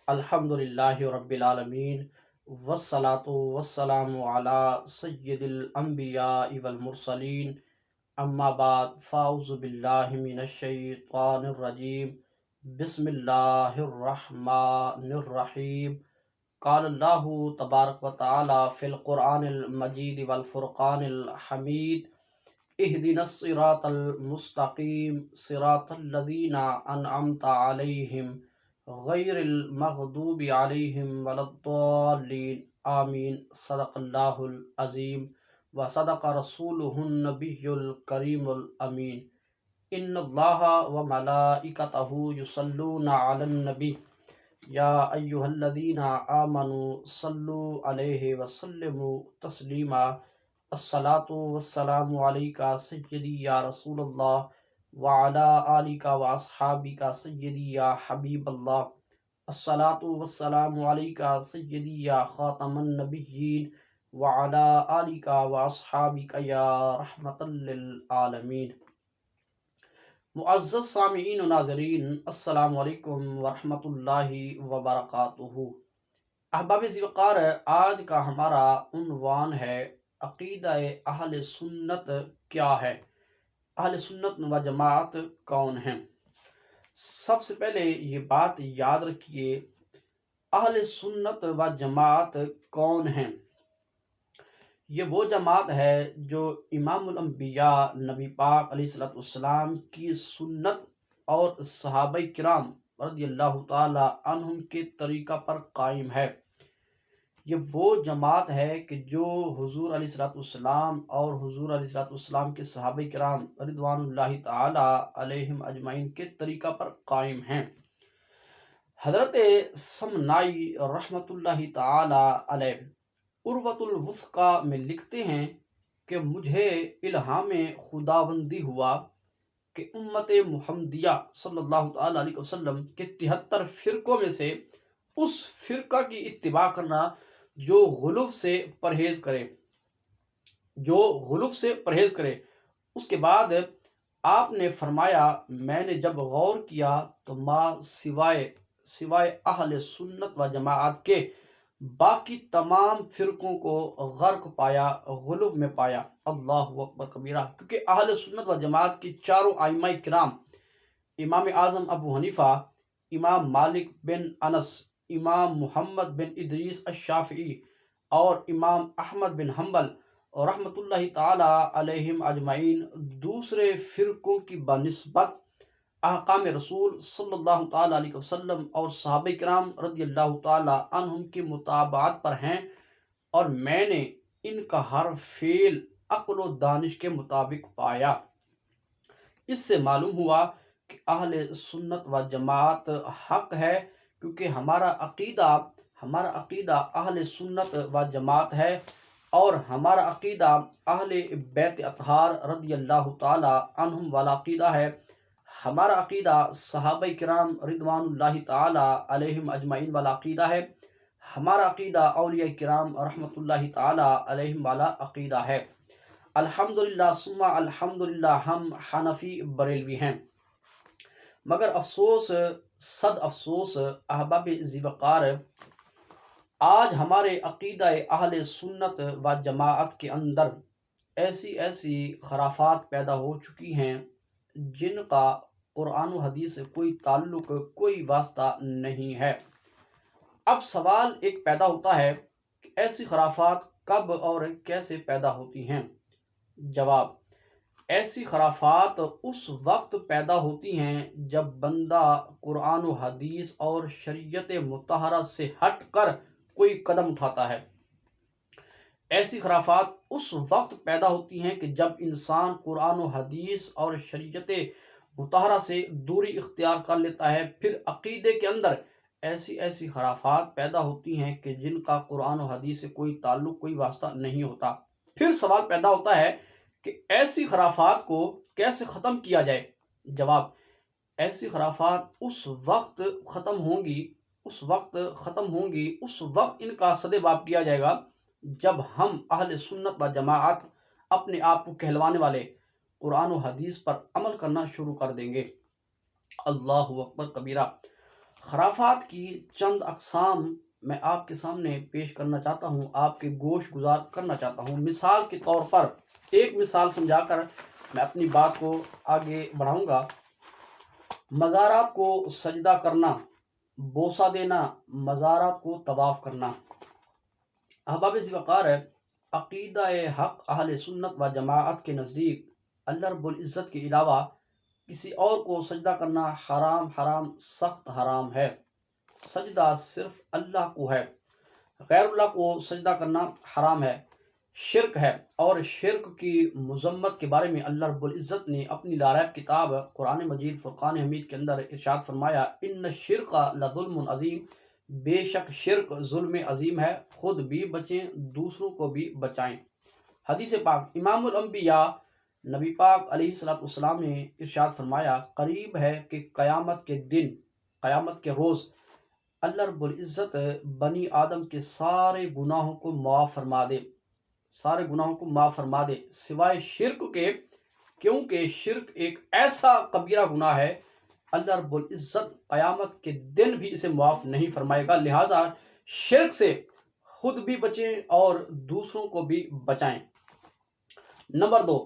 الحمدللہ رب العالمین والصلاة والسلام علی سید الانبیاء والمرسلین اما بعد فاعوذ باللہ من الشیطان الرجیم بسم اللہ الرحمن الرحیم قال اللہ تبارک و تعالی فی القرآن المجید والفرقان الحمید اہدنا الصراط المستقیم صراط الذین انعمت علیہم غیر المغضوب علیہم ولا الضالین آمین صدق اللہ العظیم وصدق رسولہ النبی الکریم الامین ان اللہ وملائکتہ یصلون علی النبی یا ایہا الذین آمنوا صلوا علیہ وسلموا تسلیما الصلاۃ والسلام علیکہ سیدی یا رسول اللہ وعلی آلک واصحابک سیدی یا حبیب اللہ الصلاۃ والسلام علیکہ سیدی یا خاتم النبیین وعلی آلک واصحابک یا رحمۃ للعالمین۔ معزز سامعین و ناظرین، السلام علیکم ورحمۃ اللہ وبرکاتہ۔ احباب ذی وقار، آج کا ہمارا عنوان ہے عقیدہ اہل سنت کیا ہے، اہل سنت و جماعت کون ہیں۔ سب سے پہلے یہ بات یاد رکھیے، اہل سنت و جماعت کون ہیں؟ یہ وہ جماعت ہے جو امام الانبیاء نبی پاک علیہ السلام کی سنت اور صحابہ کرام رضی اللہ تعالی عنہم کے طریقہ پر قائم ہے۔ یہ وہ جماعت ہے کہ جو حضور علیہ السلام اور حضور علیہ السلام کے صحابہ کرام رضوان اللہ تعالی علیہم اجمعین کے طریقہ پر قائم ہیں۔ حضرت سمنائی رحمۃ اللہ تعالی علیہ عروۃ الوثقی میں لکھتے ہیں کہ مجھے الہام خداوندی ہوا کہ امت محمدیہ صلی اللہ تعالی علیہ وسلم کے 73 فرقوں میں سے اس فرقہ کی اتباع کرنا جو غلو سے پرہیز کرے، اس کے بعد آپ نے فرمایا، میں نے جب غور کیا تو ماں سوائے اہل سنت و جماعت کے باقی تمام فرقوں کو غرق پایا، غلو میں پایا۔ اللہ اکبر کبیرہ۔ کیونکہ اہل سنت و جماعت کی چاروں ائمہ کرام، امام اعظم ابو حنیفہ، امام مالک بن انس، امام محمد بن ادریس الشافعی اور امام احمد بن حنبل رحمۃ اللہ تعالی علیہم اجمعین دوسرے فرقوں کی بنسبت احکام رسول صلی اللہ تعالی علیہ وسلم اور صحابہ کرام رضی اللہ تعالی عنہم کی مطابعت پر ہیں، اور میں نے ان کا ہر فعل عقل و دانش کے مطابق پایا۔ اس سے معلوم ہوا کہ اہل سنت و جماعت حق ہے، کیونکہ ہمارا عقیدہ اہل سنت و جماعت ہے، اور ہمارا عقیدہ اہل بیت اطہار رضی اللہ تعالی عنہم والا عقیدہ ہے۔ ہمارا عقیدہ صحابہ کرام رضوان اللہ تعالی علیہم اجمعین والا عقیدہ ہے۔ ہمارا عقیدہ اولیاء کرام رحمۃ اللہ تعالی علیہم والا عقیدہ ہے۔ الحمدللہ ثم الحمدللہ ہم حنفی بریلوی ہیں، مگر افسوس، صد افسوس احباب ذی وقار، آج ہمارے عقیدہ اہل سنت و جماعت کے اندر ایسی خرافات پیدا ہو چکی ہیں جن کا قرآن و حدیث سے کوئی تعلق، کوئی واسطہ نہیں ہے۔ اب سوال ایک پیدا ہوتا ہے کہ ایسی خرافات کب اور کیسے پیدا ہوتی ہیں؟ جواب: ایسی خرافات اس وقت پیدا ہوتی ہیں جب بندہ قرآن و حدیث اور شریعت مطہرہ سے ہٹ کر کوئی قدم اٹھاتا ہے۔ ایسی خرافات اس وقت پیدا ہوتی ہیں کہ جب انسان قرآن و حدیث اور شریعت مطہرہ سے دوری اختیار کر لیتا ہے۔ پھر عقیدے کے اندر ایسی خرافات پیدا ہوتی ہیں کہ جن کا قرآن و حدیث سے کوئی تعلق، کوئی واسطہ نہیں ہوتا۔ پھر سوال پیدا ہوتا ہے کہ ایسی خرافات کو کیسے ختم کیا جائے؟ جواب: ایسی خرافات اس وقت ختم ہوں گی، اس وقت ان کا سدباب کیا جائے گا جب ہم اہل سنت و جماعت اپنے آپ کو کہلوانے والے قرآن و حدیث پر عمل کرنا شروع کر دیں گے۔ اللہ اکبر کبیرہ۔ خرافات کی چند اقسام میں آپ کے سامنے پیش کرنا چاہتا ہوں، آپ کے گوش گزار کرنا چاہتا ہوں۔ مثال کے طور پر ایک مثال سمجھا کر میں اپنی بات کو آگے بڑھاؤں گا۔ مزارات کو سجدہ کرنا، بوسہ دینا، مزارات کو طواف کرنا۔ احباب ذی وقار ہے، عقیدہ حق اہل سنت و جماعت کے نزدیک اللہ رب العزت کے علاوہ کسی اور کو سجدہ کرنا حرام، حرام، سخت حرام ہے۔ سجدہ صرف اللہ کو ہے، غیر اللہ کو سجدہ کرنا حرام ہے، شرک ہے۔ اور شرک کی مذمت کے بارے میں اللہ رب العزت نے اپنی لاریب کتاب قرآن مجید فرقان حمید کے اندر ارشاد فرمایا، ان الشرک لظلم عظیم، بے شک شرک ظلم عظیم ہے، خود بھی بچیں دوسروں کو بھی بچائیں۔ حدیث پاک، امام الانبیاء نبی پاک علیہ الصلوۃ والسلام نے ارشاد فرمایا، قریب ہے کہ قیامت کے دن، قیامت کے روز اللہ رب العزت بنی آدم کے سارے گناہوں کو معاف فرما دے، سارے گناہوں کو معاف فرما دے سوائے شرک کے، کیونکہ شرک ایک ایسا کبیرہ گناہ ہے اللہ رب العزت قیامت کے دن بھی اسے معاف نہیں فرمائے گا۔ لہٰذا شرک سے خود بھی بچیں اور دوسروں کو بھی بچائیں۔ نمبر 2،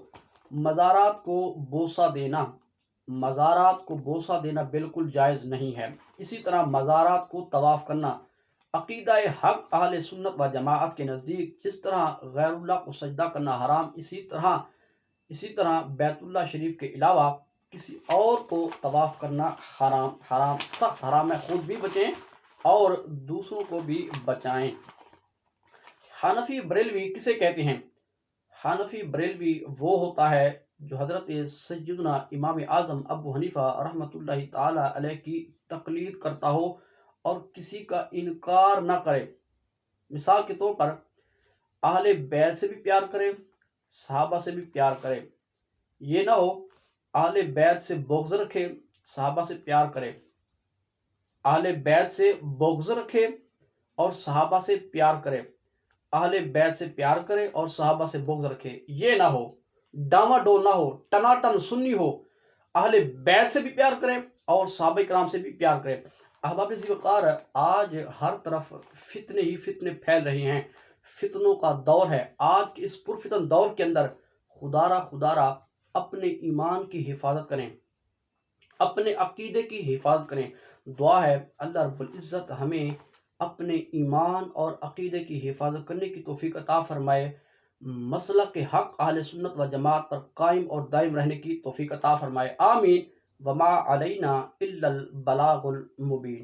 مزارات کو بوسہ دینا۔ مزارات کو بوسہ دینا بالکل جائز نہیں ہے۔ اسی طرح مزارات کو طواف کرنا۔ عقیدہ حق اہل سنت و جماعت کے نزدیک جس طرح غیر اللہ کو سجدہ کرنا حرام، اسی طرح بیت اللہ شریف کے علاوہ کسی اور کو طواف کرنا حرام، حرام، سخت حرام ہے، خود بھی بچیں اور دوسروں کو بھی بچائیں۔ حنفی بریلوی کسے کہتے ہیں؟ حنفی بریلوی وہ ہوتا ہے جو حضرت سیدنا امام اعظم ابو حنیفہ رحمۃ اللہ تعالی علیہ کی تقلید کرتا ہو اور کسی کا انکار نہ کرے۔ مثال کے طور پر اہل بیت سے بھی پیار کرے، صحابہ سے بھی پیار کرے۔ یہ نہ ہو اہل بیت سے بغض رکھے، صحابہ سے پیار کرے، اہل بیت سے بغض رکھے اور صحابہ سے پیار کرے، اہل بیت سے پیار کرے اور صحابہ سے بغض رکھے۔ یہ نہ ہو، ڈاما ڈول نہ ہو، ٹناٹن سنی ہو، اہل بیت سے بھی پیار کرے اور صحابہ کرام سے بھی پیار کرے۔ احباب ذی وقار، آج ہر طرف فتنے ہی فتنے پھیل رہے ہیں، فتنوں کا دور ہے۔ آج کے اس پرفتن دور کے اندر خدا را اپنے ایمان کی حفاظت کریں، اپنے عقیدے کی حفاظت کریں۔ دعا ہے اللہ رب العزت ہمیں اپنے ایمان اور عقیدے کی حفاظت کرنے کی توفیق عطا فرمائے، مسلک حق اہل سنت و جماعت پر قائم اور دائم رہنے کی توفیق عطا فرمائے۔ آمین۔ وما علینا الا البلاغ المبین۔